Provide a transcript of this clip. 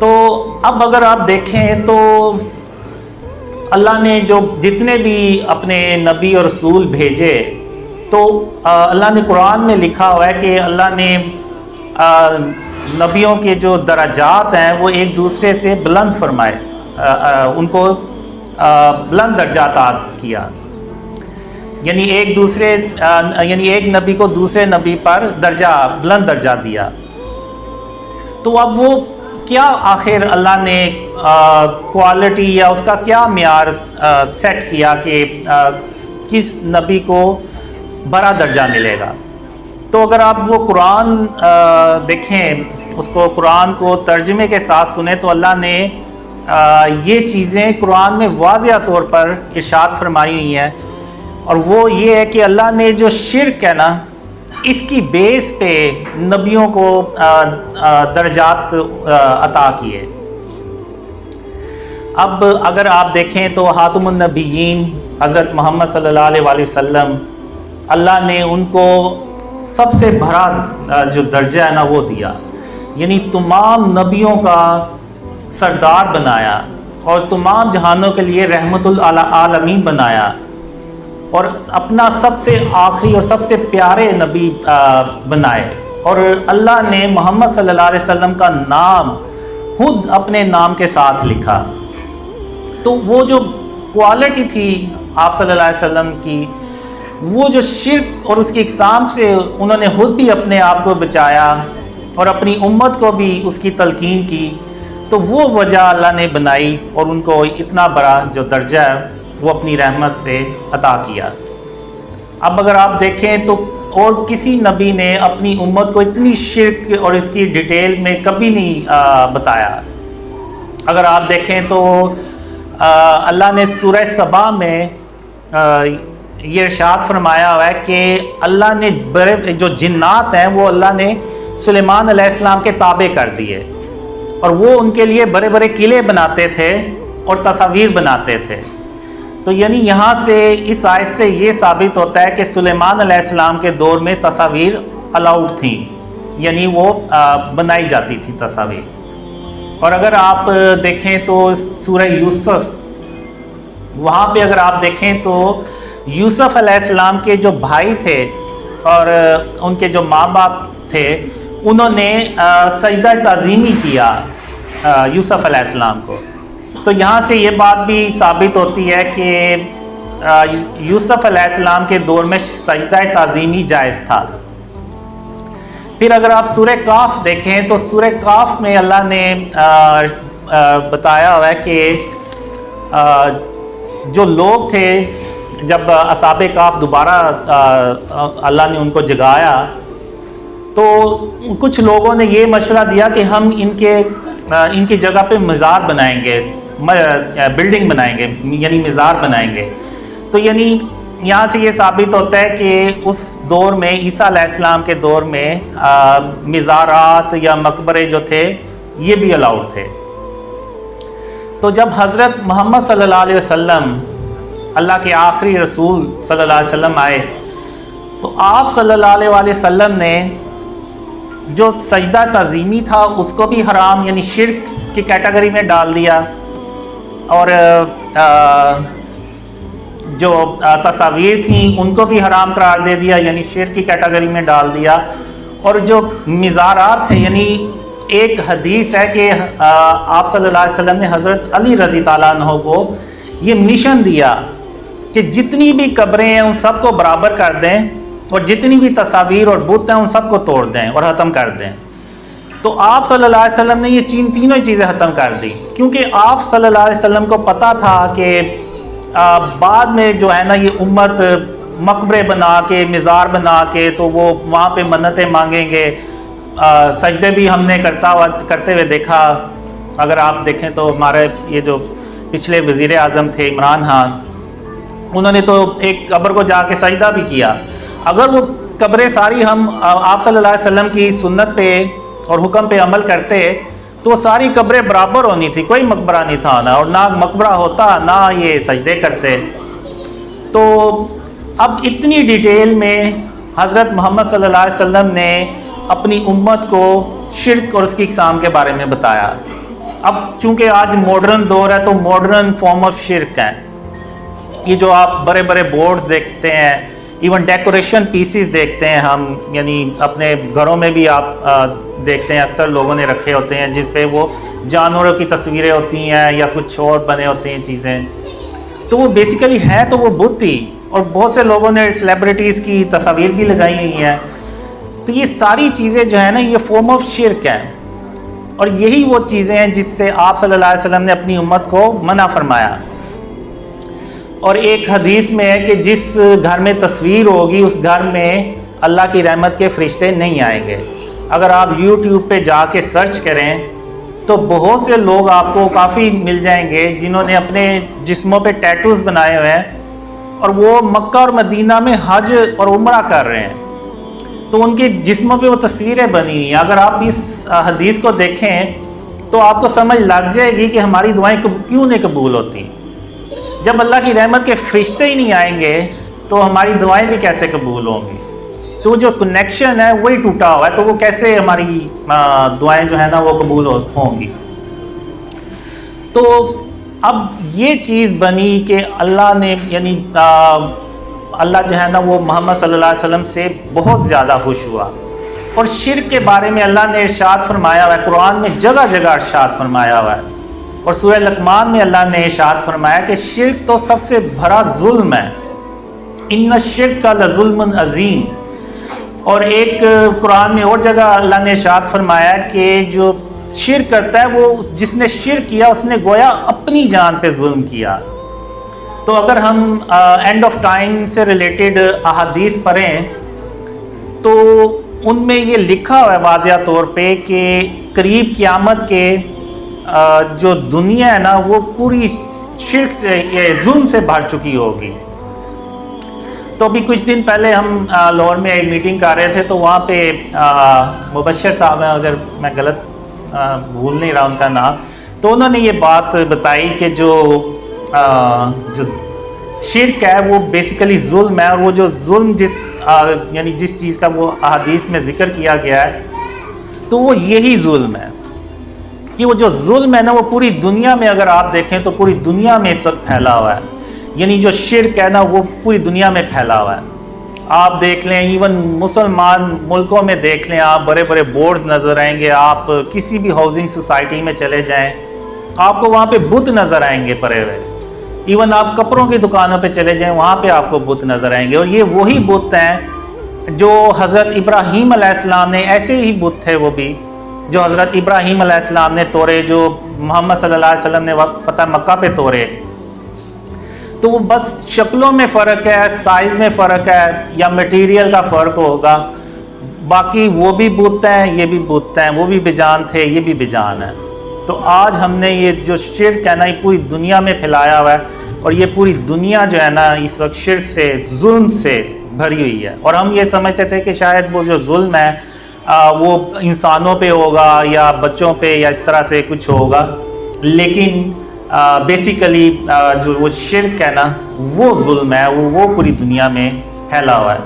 تو اب اگر آپ دیکھیں تو اللہ نے جو جتنے بھی اپنے نبی اور رسول بھیجے تو اللہ نے قرآن میں لکھا ہوا ہے کہ اللہ نے نبیوں کے جو درجات ہیں وہ ایک دوسرے سے بلند فرمائے، ان کو بلند درجات کیا، یعنی ایک نبی کو دوسرے نبی پر بلند درجہ دیا۔ تو اب وہ کیا آخر اللہ نے کوالٹی یا اس کا کیا معیار سیٹ کیا کہ کس نبی کو بڑا درجہ ملے گا؟ تو اگر آپ وہ قرآن دیکھیں، اس کو قرآن کو ترجمے کے ساتھ سنیں تو اللہ نے یہ چیزیں قرآن میں واضح طور پر ارشاد فرمائی ہوئی ہیں، اور وہ یہ ہے کہ اللہ نے جو شرک ہے نا، اس کی بیس پہ نبیوں کو درجات عطا کیے۔ اب اگر آپ دیکھیں تو خاتم النبیین حضرت محمد صلی اللہ علیہ وآلہ وسلم، اللہ نے ان کو سب سے بڑا جو درجہ ہے نا وہ دیا، یعنی تمام نبیوں کا سردار بنایا اور تمام جہانوں کے لیے رحمت للعالمین بنایا، اور اپنا سب سے آخری اور سب سے پیارے نبی بنائے، اور اللہ نے محمد صلی اللہ علیہ وسلم کا نام خود اپنے نام کے ساتھ لکھا۔ تو وہ جو کوالٹی تھی آپ صلی اللہ علیہ وسلم کی، وہ جو شرک اور اس کی اقسام سے انہوں نے خود بھی اپنے آپ کو بچایا اور اپنی امت کو بھی اس کی تلقین کی، تو وہ وجہ اللہ نے بنائی اور ان کو اتنا بڑا جو درجہ ہے وہ اپنی رحمت سے عطا کیا۔ اب اگر آپ دیکھیں تو اور کسی نبی نے اپنی امت کو اتنی شرک اور اس کی ڈیٹیل میں کبھی نہیں بتایا۔ اگر آپ دیکھیں تو اللہ نے سورہ سبا میں یہ ارشاد فرمایا ہوا ہے کہ اللہ نے بڑے جو جنات ہیں وہ اللہ نے سلیمان علیہ السلام کے تابع کر دیے، اور وہ ان کے لیے بڑے بڑے قلعے بناتے تھے اور تصاویر بناتے تھے۔ تو یعنی یہاں سے اس آیت سے یہ ثابت ہوتا ہے کہ سلیمان علیہ السلام کے دور میں تصاویر الاؤڈ تھیں، یعنی وہ بنائی جاتی تھی تصاویر۔ اور اگر آپ دیکھیں تو سورہ یوسف، وہاں پہ اگر آپ دیکھیں تو یوسف علیہ السلام کے جو بھائی تھے اور ان کے جو ماں باپ تھے، انہوں نے سجدہ تعظیمی کیا یوسف علیہ السلام کو۔ تو یہاں سے یہ بات بھی ثابت ہوتی ہے کہ یوسف علیہ السلام کے دور میں سجدہ تعظیمی جائز تھا۔ پھر اگر آپ سورہ کاف دیکھیں تو سورہ کاف میں اللہ نے بتایا ہوا ہے کہ جو لوگ تھے، جب اصحاب کاف دوبارہ اللہ نے ان کو جگایا تو کچھ لوگوں نے یہ مشورہ دیا کہ ہم ان کی جگہ پہ مزار بنائیں گے، بلڈنگ بنائیں گے، یعنی مزار بنائیں گے۔ تو یعنی یہاں سے یہ ثابت ہوتا ہے کہ اس دور میں عیسیٰ علیہ السلام کے دور میں مزارات یا مقبرے جو تھے یہ بھی الاؤڈ تھے۔ تو جب حضرت محمد صلی اللہ علیہ وسلم، اللہ کے آخری رسول صلی اللہ علیہ وسلم آئے تو آپ صلی اللہ علیہ وآلہ وسلم نے جو سجدہ تعظیمی تھا اس کو بھی حرام، یعنی شرک کی کیٹیگری میں ڈال دیا، اور جو تصاویر تھیں ان کو بھی حرام قرار دے دیا، یعنی شرک کی کیٹیگری میں ڈال دیا۔ اور جو مزارات ہیں، یعنی ایک حدیث ہے کہ آپ صلی اللہ علیہ وسلم نے حضرت علی رضی اللہ عنہ کو یہ مشن دیا کہ جتنی بھی قبریں ہیں ان سب کو برابر کر دیں، اور جتنی بھی تصاویر اور بت ہیں ان سب کو توڑ دیں اور ختم کر دیں۔ تو آپ صلی اللہ علیہ وسلم نے یہ تینوں چیزیں ختم کر دی، کیونکہ آپ صلی اللہ علیہ وسلم کو پتہ تھا کہ بعد میں جو ہے نا یہ امت مقبرے بنا کے، مزار بنا کے، تو وہ وہاں پہ منتیں مانگیں گے۔ سجدے بھی ہم نے کرتے ہوئے دیکھا۔ اگر آپ دیکھیں تو ہمارے یہ جو پچھلے وزیر اعظم تھے عمران خان، انہوں نے تو ایک قبر کو جا کے سجدہ بھی کیا۔ اگر وہ قبریں ساری ہم آپ صلی اللہ علیہ وسلم کی سنت پہ اور حکم پہ عمل کرتے تو ساری قبریں برابر ہونی تھی، کوئی مقبرہ نہیں تھا نا، اور نہ مقبرہ ہوتا نہ یہ سجدے کرتے۔ تو اب اتنی ڈیٹیل میں حضرت محمد صلی اللہ علیہ وسلم نے اپنی امت کو شرک اور اس کی اقسام کے بارے میں بتایا۔ اب چونکہ آج ماڈرن دور ہے تو ماڈرن فارم آف شرک ہے یہ جو آپ بڑے بڑے بورڈ دیکھتے ہیں، ایون ڈیکوریشن پیسز دیکھتے ہیں ہم، یعنی اپنے گھروں میں بھی آپ دیکھتے ہیں اکثر لوگوں نے رکھے ہوتے ہیں جس پہ وہ جانوروں کی تصویریں ہوتی ہیں یا کچھ اور بنے ہوتے ہیں چیزیں، تو وہ بیسیکلی ہے تو وہ بت ہی، اور بہت سے لوگوں نے سیلیبریٹیز کی تصاویر بھی لگائی ہوئی ہیں. تو یہ ساری چیزیں جو ہیں نا یہ فارم آف شرک ہیں، اور یہی وہ چیزیں ہیں جس سے آپ صلی اللہ علیہ وسلم نے اپنی امت کو منع فرمایا. اور ایک حدیث میں ہے کہ جس گھر میں تصویر ہوگی اس گھر میں اللہ کی رحمت کے فرشتے نہیں آئیں گے. اگر آپ یوٹیوب پہ جا کے سرچ کریں تو بہت سے لوگ آپ کو کافی مل جائیں گے جنہوں نے اپنے جسموں پہ ٹیٹوز بنائے ہوئے ہیں اور وہ مکہ اور مدینہ میں حج اور عمرہ کر رہے ہیں، تو ان کے جسموں پہ وہ تصویریں بنی ہوئی ہیں. اگر آپ اس حدیث کو دیکھیں تو آپ کو سمجھ لگ جائے گی کہ ہماری دعائیں کیوں نہیں قبول ہوتی. جب اللہ کی رحمت کے فرشتے ہی نہیں آئیں گے تو ہماری دعائیں بھی کیسے قبول ہوں گی؟ تو جو کنیکشن ہے وہی ٹوٹا ہوا ہے، تو وہ کیسے ہماری دعائیں جو ہیں نا وہ قبول ہوں گی؟ تو اب یہ چیز بنی کہ اللہ نے یعنی اللہ جو ہے نا وہ محمد صلی اللہ علیہ وسلم سے بہت زیادہ خوش ہوا. اور شرک کے بارے میں اللہ نے ارشاد فرمایا ہوا ہے، قرآن میں جگہ جگہ ارشاد فرمایا ہوا ہے. اور سورہ لقمان میں اللہ نے ارشاد فرمایا کہ شرک تو سب سے بڑا ظلم ہے، ان الشرک لظلم عظیم. اور ایک قرآن میں اور جگہ اللہ نے ارشاد فرمایا کہ جو شرک کرتا ہے وہ جس نے شرک کیا اس نے گویا اپنی جان پہ ظلم کیا. تو اگر ہم اینڈ آف ٹائم سے ریلیٹڈ احادیث پڑھیں تو ان میں یہ لکھا ہوا ہے واضح طور پہ کہ قریب قیامت کے جو دنیا ہے نا وہ پوری شرک سے یہ ظلم سے بھر چکی ہوگی. تو ابھی کچھ دن پہلے ہم لاہور میں ایک میٹنگ کر رہے تھے تو وہاں پہ مبشر صاحب ہیں، اگر میں غلط بھول نہیں رہا ان کا نام، تو انہوں نے یہ بات بتائی کہ جو شرک ہے وہ بیسیکلی ظلم ہے، اور وہ جو ظلم یعنی جس چیز کا وہ احادیث میں ذکر کیا گیا ہے تو وہ یہی ظلم ہے کہ وہ جو ظلم ہے نا وہ پوری دنیا میں اگر آپ دیکھیں تو پوری دنیا میں اس وقت پھیلا ہوا ہے. یعنی جو شرک ہے نا وہ پوری دنیا میں پھیلا ہوا ہے. آپ دیکھ لیں ایون مسلمان ملکوں میں دیکھ لیں، آپ بڑے بڑے بورڈز نظر آئیں گے، آپ کسی بھی ہاؤسنگ سوسائٹی میں چلے جائیں آپ کو وہاں پہ بت نظر آئیں گے پڑے ہوئے. ایون آپ کپڑوں کی دکانوں پہ چلے جائیں وہاں پہ آپ کو بت نظر آئیں گے. اور یہ وہی بت ہیں جو حضرت ابراہیم علیہ السلام نے، ایسے ہی بت تھے وہ بھی جو حضرت ابراہیم علیہ السلام نے توڑے، جو محمد صلی اللہ علیہ وسلم نے فتح مکہ پہ توڑے. تو وہ بس شکلوں میں فرق ہے، سائز میں فرق ہے یا مٹیریل کا فرق ہوگا، باقی وہ بھی بت ہیں یہ بھی بت ہیں، وہ بھی بجان تھے یہ بھی بجان ہیں. تو آج ہم نے یہ جو شرک ہے نا یہ پوری دنیا میں پھیلایا ہوا ہے، اور یہ پوری دنیا جو ہے نا اس وقت شرک سے ظلم سے بھری ہوئی ہے. اور ہم یہ سمجھتے تھے کہ شاید وہ جو ظلم ہے وہ انسانوں پہ ہوگا یا بچوں پہ یا اس طرح سے کچھ ہوگا، لیکن بیسیکلی جو وہ شرک ہے نا وہ ظلم ہے، وہ پوری دنیا میں پھیلا ہوا ہے.